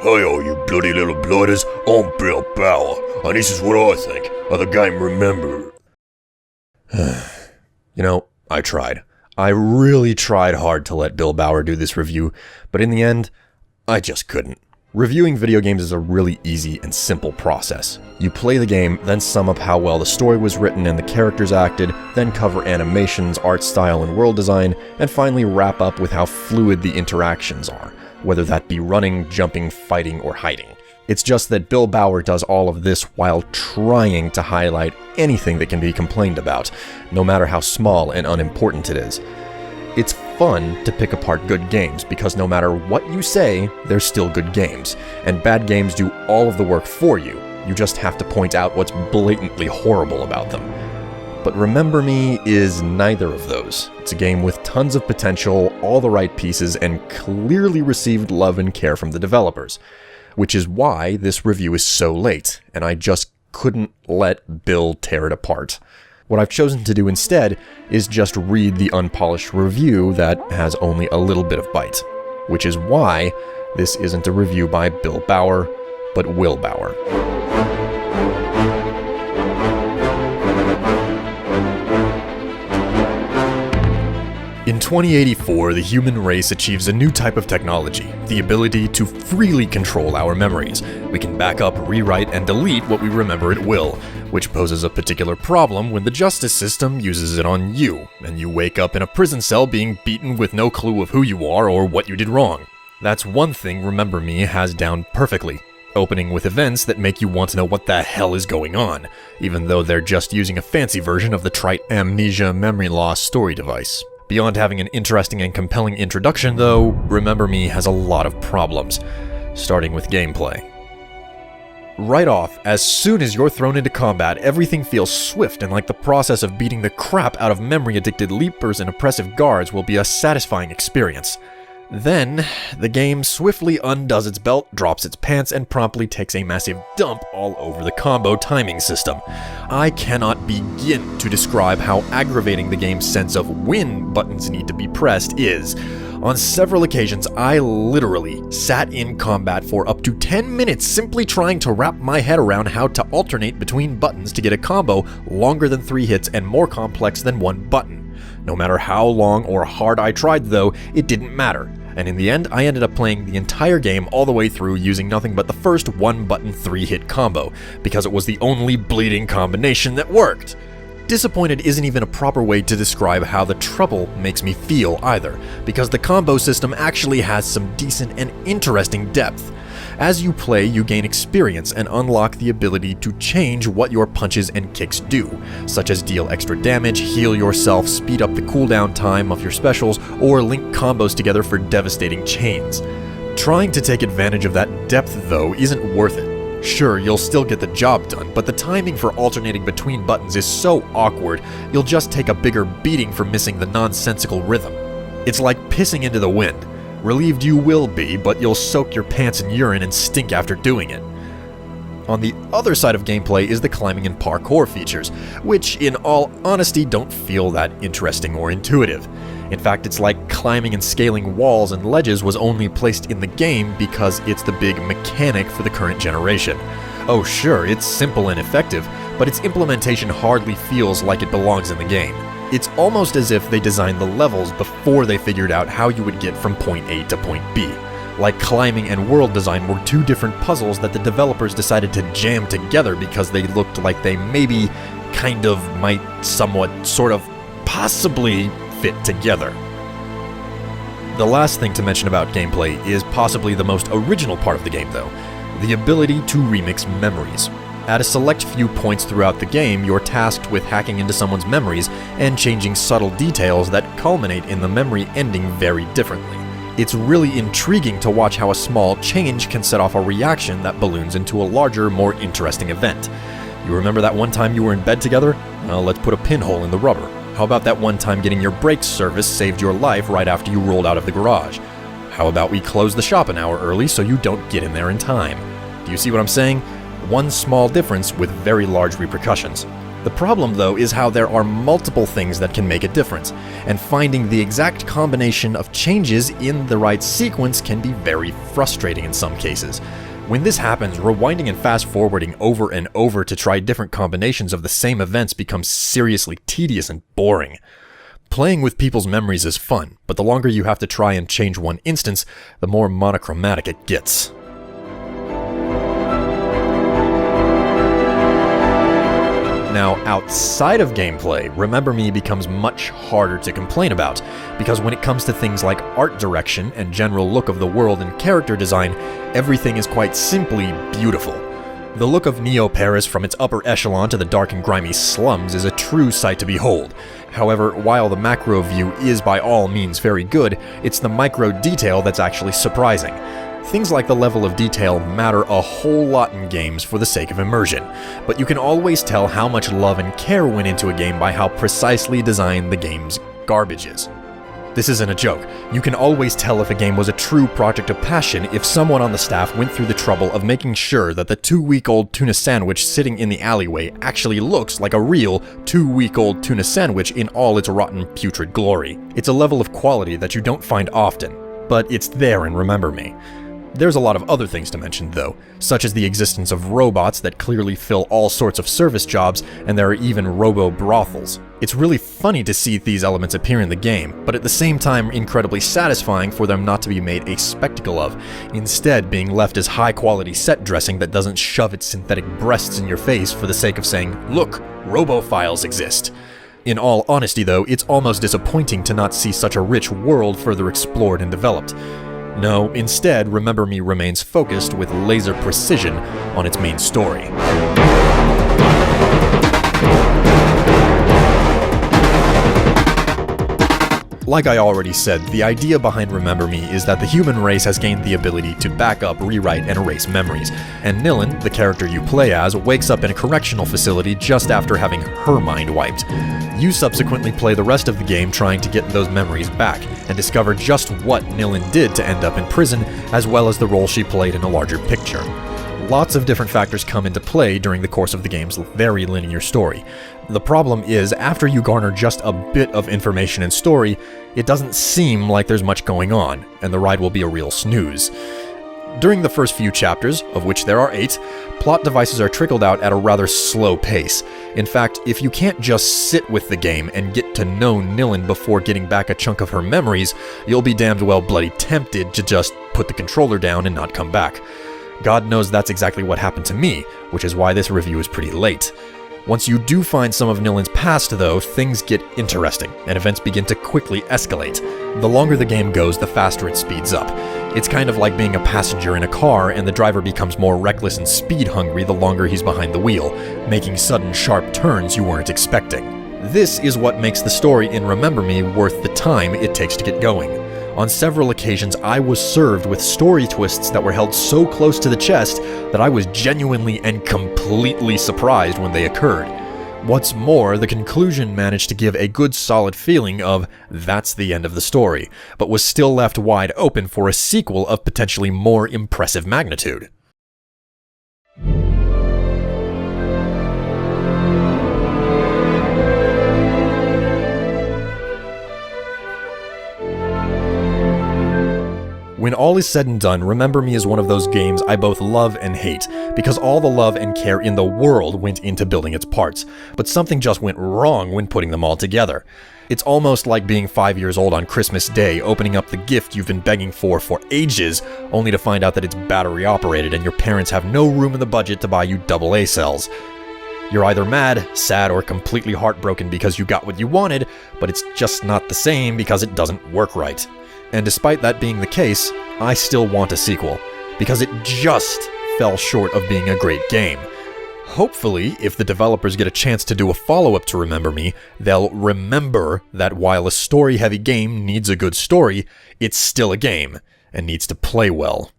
Hey all you bloody little blooders, I'm Bill Bauer, and this is what I think of the game Remember. I tried. I really tried hard to let Bill Bauer do this review, but in the end, I just couldn't. Reviewing video games is a really easy and simple process. You play the game, then sum up how well the story was written and the characters acted, then cover animations, art style, and world design, and finally wrap up with how fluid the interactions are, whether that be running, jumping, fighting, or hiding. It's just that Bill Bauer does all of this while trying to highlight anything that can be complained about, no matter how small and unimportant it is. It's fun to pick apart good games because no matter what you say, they're still good games, and bad games do all of the work for you. You just have to point out what's blatantly horrible about them. But Remember Me is neither of those. It's a game with tons of potential, all the right pieces, and clearly received love and care from the developers. Which is why this review is so late, and I just couldn't let Bill tear it apart. What I've chosen to do instead is just read the unpolished review that has only a little bit of bite. Which is why this isn't a review by Bill Bauer, but Will Bauer. In 2084, the human race achieves a new type of technology, the ability to freely control our memories. We can back up, rewrite, and delete what we remember at will, which poses a particular problem when the justice system uses it on you, and you wake up in a prison cell being beaten with no clue of who you are or what you did wrong. That's one thing Remember Me has down perfectly, opening with events that make you want to know what the hell is going on, even though they're just using a fancy version of the trite amnesia memory loss story device. Beyond having an interesting and compelling introduction, though, Remember Me has a lot of problems, starting with gameplay. Right off, as soon as you're thrown into combat, everything feels swift and like the process of beating the crap out of memory-addicted leapers and oppressive guards will be a satisfying experience. Then, the game swiftly undoes its belt, drops its pants, and promptly takes a massive dump all over the combo timing system. I cannot begin to describe how aggravating the game's sense of when buttons need to be pressed is. On several occasions, I literally sat in combat for up to 10 minutes simply trying to wrap my head around how to alternate between buttons to get a combo longer than 3 hits and more complex than one button. No matter how long or hard I tried though, it didn't matter. And in the end, I ended up playing the entire game all the way through using nothing but the first 1-button 3-hit combo, because it was the only bleeding combination that worked. Disappointed isn't even a proper way to describe how the trouble makes me feel either, because the combo system actually has some decent and interesting depth. As you play, you gain experience and unlock the ability to change what your punches and kicks do, such as deal extra damage, heal yourself, speed up the cooldown time of your specials, or link combos together for devastating chains. Trying to take advantage of that depth, though, isn't worth it. Sure, you'll still get the job done, but the timing for alternating between buttons is so awkward, you'll just take a bigger beating for missing the nonsensical rhythm. It's like pissing into the wind. Relieved you will be, but you'll soak your pants in urine and stink after doing it. On the other side of gameplay is the climbing and parkour features, which in all honesty don't feel that interesting or intuitive. In fact, it's like climbing and scaling walls and ledges was only placed in the game because it's the big mechanic for the current generation. Oh sure, it's simple and effective, but its implementation hardly feels like it belongs in the game. It's almost as if they designed the levels before they figured out how you would get from point A to point B. Like climbing and world design were two different puzzles that the developers decided to jam together because they looked like they maybe, kind of, might, somewhat, sort of, possibly fit together. The last thing to mention about gameplay is possibly the most original part of the game though, the ability to remix memories. At a select few points throughout the game, you're tasked with hacking into someone's memories and changing subtle details that culminate in the memory ending very differently. It's really intriguing to watch how a small change can set off a reaction that balloons into a larger, more interesting event. You remember that one time you were in bed together? Well, let's put a pinhole in the rubber. How about that one time getting your brakes serviced saved your life right after you rolled out of the garage? How about we close the shop an hour early so you don't get in there in time? Do you see what I'm saying? One small difference with very large repercussions. The problem, though, is how there are multiple things that can make a difference, and finding the exact combination of changes in the right sequence can be very frustrating in some cases. When this happens, rewinding and fast-forwarding over and over to try different combinations of the same events becomes seriously tedious and boring. Playing with people's memories is fun, but the longer you have to try and change one instance, the more monochromatic it gets. Now, outside of gameplay, Remember Me becomes much harder to complain about, because when it comes to things like art direction and general look of the world and character design, everything is quite simply beautiful. The look of Neo Paris from its upper echelon to the dark and grimy slums is a true sight to behold. However, while the macro view is by all means very good, it's the micro detail that's actually surprising. Things like the level of detail matter a whole lot in games for the sake of immersion, but you can always tell how much love and care went into a game by how precisely designed the game's garbage is. This isn't a joke. You can always tell if a game was a true project of passion if someone on the staff went through the trouble of making sure that the 2-week-old tuna sandwich sitting in the alleyway actually looks like a real 2-week-old tuna sandwich in all its rotten, putrid glory. It's a level of quality that you don't find often, but it's there in Remember Me. There's a lot of other things to mention, though, such as the existence of robots that clearly fill all sorts of service jobs, and there are even robo-brothels. It's really funny to see these elements appear in the game, but at the same time incredibly satisfying for them not to be made a spectacle of, instead being left as high-quality set dressing that doesn't shove its synthetic breasts in your face for the sake of saying, "Look, robophiles exist." In all honesty, though, it's almost disappointing to not see such a rich world further explored and developed. No, instead, Remember Me remains focused with laser precision on its main story. Like I already said, the idea behind Remember Me is that the human race has gained the ability to back up, rewrite, and erase memories, and Nilin, the character you play as, wakes up in a correctional facility just after having her mind wiped. You subsequently play the rest of the game trying to get those memories back, and discover just what Nilin did to end up in prison, as well as the role she played in a larger picture. Lots of different factors come into play during the course of the game's very linear story. The problem is, after you garner just a bit of information and story, it doesn't seem like there's much going on, and the ride will be a real snooze. During the first few chapters, of which there are 8, plot devices are trickled out at a rather slow pace. In fact, if you can't just sit with the game and get to know Nilin before getting back a chunk of her memories, you'll be damned well bloody tempted to just put the controller down and not come back. God knows that's exactly what happened to me, which is why this review is pretty late. Once you do find some of Nilin's past, though, things get interesting, and events begin to quickly escalate. The longer the game goes, the faster it speeds up. It's kind of like being a passenger in a car, and the driver becomes more reckless and speed-hungry the longer he's behind the wheel, making sudden, sharp turns you weren't expecting. This is what makes the story in Remember Me worth the time it takes to get going. On several occasions, I was served with story twists that were held so close to the chest that I was genuinely and completely surprised when they occurred. What's more, the conclusion managed to give a good solid feeling of that's the end of the story, but was still left wide open for a sequel of potentially more impressive magnitude. When all is said and done, Remember Me is one of those games I both love and hate, because all the love and care in the world went into building its parts, but something just went wrong when putting them all together. It's almost like being 5 years old on Christmas Day, opening up the gift you've been begging for ages, only to find out that it's battery operated and your parents have no room in the budget to buy you AA cells. You're either mad, sad, or completely heartbroken because you got what you wanted, but it's just not the same because it doesn't work right. And despite that being the case, I still want a sequel, because it just fell short of being a great game. Hopefully, if the developers get a chance to do a follow-up to Remember Me, they'll remember that while a story-heavy game needs a good story, it's still a game, and needs to play well.